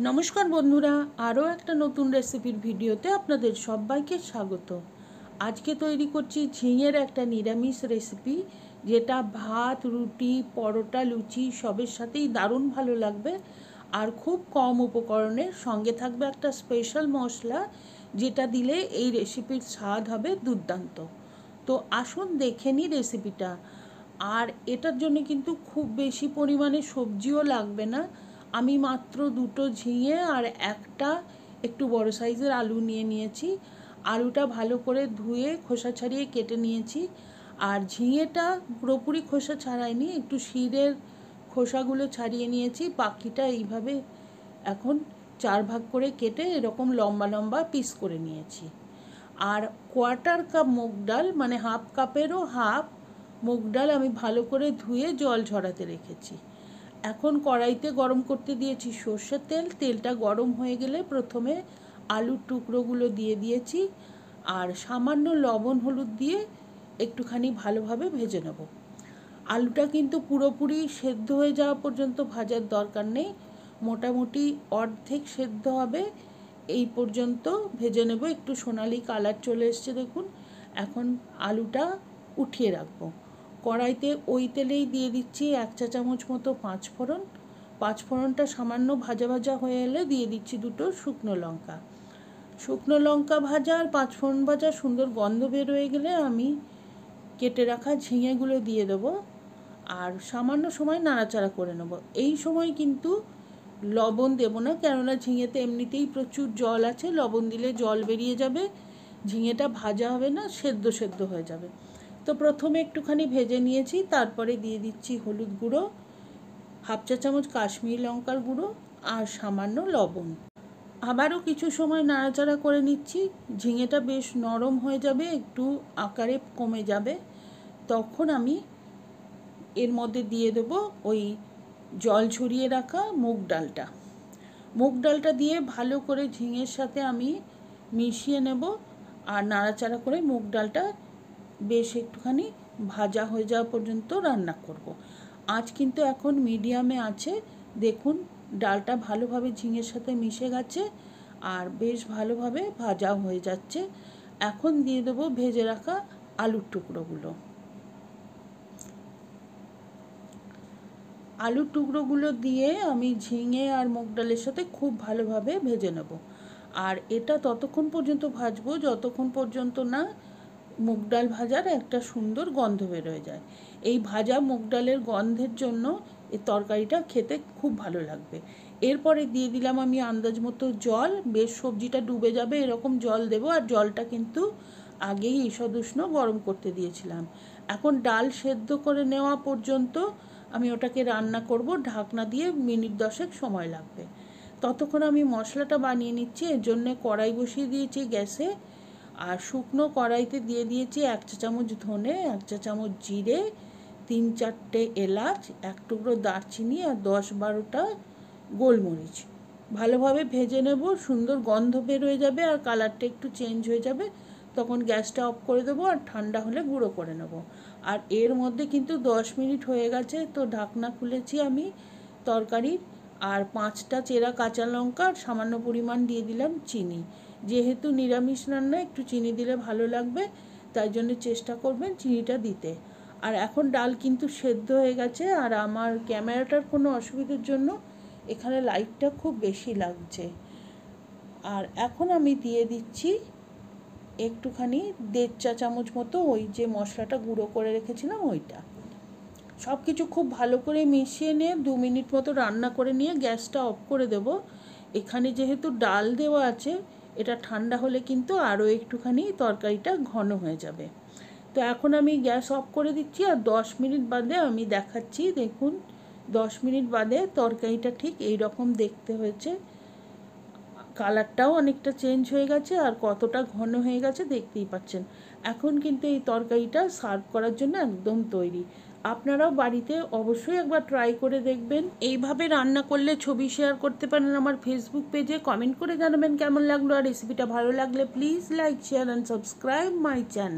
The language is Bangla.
নমস্কার বন্ধুরা, আরও একটা নতুন রেসিপির ভিডিওতে আপনাদের সবাইকে স্বাগত। আজকে তৈরি করছি ঝিঙের একটা নিরামিষ রেসিপি, যেটা ভাত, রুটি, পরোটা, লুচি সবের সাথেই দারুণ ভালো লাগবে। আর খুব কম উপকরণের সঙ্গে থাকবে একটা স্পেশাল মশলা, যেটা দিলে এই রেসিপির স্বাদ হবে দুর্দান্ত। তো আসুন দেখে নিই রেসিপিটা। আর এটার জন্য কিন্তু খুব বেশি পরিমাণে সবজিও লাগবে না। আমি মাত্র দুটো ঝিঙে আর একটা একটু বড় সাইজের আলু নিয়েছি। আলুটা ভালো করে ধুয়ে খোসা ছাড়িয়ে কেটে নিয়েছি। আর ঝিঙেটা পুরোপুরি খোসা ছাড়াইনি, একটু শিরের খোসাগুলো ছাড়িয়ে নিয়েছি। বাকিটা এইভাবে এখন 4 ভাগ করে কেটে এরকম লম্বা লম্বা পিস করে নিয়েছি। আর কোয়ার্টার কাপ মুগ ডাল, মানে হাফ কাপেরও হাফ মুগ ডাল আমি ভালো করে ধুয়ে জল ঝরাতে রেখেছি। এখন কড়াইতে গরম করতে দিয়েছি সর্ষের তেল। তেলটা গরম হয়ে গেলে প্রথমে আলুর টুকরোগুলো দিয়ে দিয়েছি, আর সামান্য লবণ হলুদ দিয়ে একটুখানি ভালোভাবে ভেজে নেব। আলুটা কিন্তু পুরোপুরি সেদ্ধ হয়ে যাওয়া পর্যন্ত ভাজার দরকার নেই, মোটামুটি অর্ধেক সেদ্ধ হবে এই পর্যন্ত ভেজে নেব। একটু সোনালি কালার চলে এসছে দেখুন। এখন আলুটা উঠিয়ে রাখবো। কড়াইতে ওই তেলেই দিয়ে দিচ্ছি 1 চা চামচ মতো পাঁচফোড়ন। পাঁচফোড়নটা সামান্য ভাজা ভাজা হয়ে এলে দিয়ে দিচ্ছি দুটো শুকনো লঙ্কা। শুকনো লঙ্কা ভাজা আর পাঁচফোড়ন ভাজা সুন্দর গন্ধ বেরোয় গেলে আমি কেটে রাখা ঝিঙেগুলো দিয়ে দেবো, আর সামান্য সময় নাড়াচাড়া করে নেব। এই সময় কিন্তু লবণ দেব না, কেননা ঝিঙেতে এমনিতেই প্রচুর জল আছে। লবণ দিলে জল বেরিয়ে যাবে, ঝিঙেটা ভাজা হবে না, সেদ্ধ সেদ্ধ হয়ে যাবে। তো প্রথমে একটুখানি ভেজে নিয়েছি, তারপরে দিয়ে দিচ্ছি হলুদ গুঁড়ো, 1/2 চা চামচ কাশ্মীরি লঙ্কার গুঁড়ো আর সামান্য লবণ। আবারও কিছু সময় নাড়াচাড়া করে নিচ্ছি। ঝিঙেটা বেশ নরম হয়ে যাবে, একটু আকারে কমে যাবে, তখন আমি এর মধ্যে দিয়ে দেবো ওই জল ঝরিয়ে রাখা মুগ ডালটা। মুগ ডালটা দিয়ে ভালো করে ঝিঙের সাথে আমি মিশিয়ে নেব, আর নাড়াচাড়া করে মুগ ডালটা বেশ একটুখানি ভাজা হয়ে যাওয়া পর্যন্ত রান্না করব। আঁচ কিন্তু এখন মিডিয়ামে আছে। দেখুন ডালটা ভালোভাবে ঝিঙের সাথে মিশে গেছে আর বেশ ভালোভাবে ভাজা হয়ে যাচ্ছে। এখন দিয়ে দেবো ভেজে রাখা আলুর টুকরোগুলো। আলুর টুকরোগুলো দিয়ে আমি ঝিঙে আর মুগ ডালের সাথে খুব ভালোভাবে ভেজে নেব। আর এটা ততক্ষণ পর্যন্ত ভাজবো যতক্ষণ পর্যন্ত না মুগ ডাল ভাজার একটা সুন্দর গন্ধ বেরোয় যায়। এই ভাজা মুগ ডালের গন্ধের জন্য এই তরকারিটা খেতে খুব ভালো লাগবে। এরপরে দিয়ে দিলাম আমি আন্দাজ মতো জল। বেশ সবজিটা ডুবে যাবে এরকম জল দেবো, আর জলটা কিন্তু আগেই ঈষদ উষ্ণ গরম করতে দিয়েছিলাম। এখন ডাল সেদ্ধ করে নেওয়া পর্যন্ত আমি ওটাকে রান্না করব, ঢাকনা দিয়ে মিনিট 10 সময় লাগবে। ততক্ষণ আমি মশলাটা বানিয়ে নিচ্ছি। এর জন্যে কড়াই বসিয়ে দিয়েছি গ্যাসে, আর শুকনো কড়াইতে দিয়ে দিয়েছি 1 চা চামচ ধনে, 1 চা চামচ জিরে, 3-4টে এলাচ, 1 টুকরো দারচিনি আর 10-12টা গোলমরিচ। ভালোভাবে ভেজে নেব, সুন্দর গন্ধ বের হয়ে যাবে আর কালারটা একটু চেঞ্জ হয়ে যাবে, তখন গ্যাসটা অফ করে দেবো আর ঠান্ডা হলে গুঁড়ো করে নেব। আর এর মধ্যে কিন্তু 10 মিনিট হয়ে গেছে, তো ঢাকনা খুলেছি আমি তরকারির। আর 5টা চেরা কাঁচা লঙ্কা আর সামান্য পরিমাণ দিয়ে দিলাম চিনি। যেহেতু নিরামিষ রান্না একটু চিনি দিলে ভালো লাগবে, তাই জন্য চেষ্টা করবেন চিনিটা দিতে। আর এখন ডাল কিন্তু সেদ্ধ হয়ে গেছে, আর আমার ক্যামেরাটার কোনো অসুবিধার জন্য এখানে লাইটটা খুব বেশি লাগছে। আর এখন আমি দিয়ে দিচ্ছি একটুখানি 1.5 চা চামচ মতো ওই যে মশলাটা গুঁড়ো করে রেখেছিলাম ওইটা। সব কিছু খুব ভালো করে মিশিয়ে নিয়ে 2 মিনিট মতো রান্না করে নিয়ে গ্যাসটা অফ করে দেব। এখানে যেহেতু ডাল দেওয়া আছে, এটা ঠান্ডা হলে কিন্তু আরও একটুখানি তরকারিটা ঘন হয়ে যাবে। তো এখন আমি গ্যাস অফ করে দিচ্ছি, আর 10 মিনিট বাদে আমি দেখাচ্ছি। দেখুন 10 মিনিট বাদে তরকারিটা ঠিক এই রকম দেখতে হয়েছে। কালারটাও অনেকটা চেঞ্জ হয়ে গেছে, আর কতটা ঘন হয়ে গেছে দেখতেই পাচ্ছেন। এখন কিন্তু এই তরকারিটা সার্ভ করার জন্য একদম তৈরি। আপনারাও বাড়িতে অবশ্যই একবার ট্রাই করে দেখবেন। এইভাবে রান্না করলে ছবি শেয়ার করতে পারেন আমার ফেসবুক পেজে, কমেন্ট করে জানাবেন কেমন লাগলো। আর রেসিপিটা ভালো লাগলে please like, share and subscribe my channel.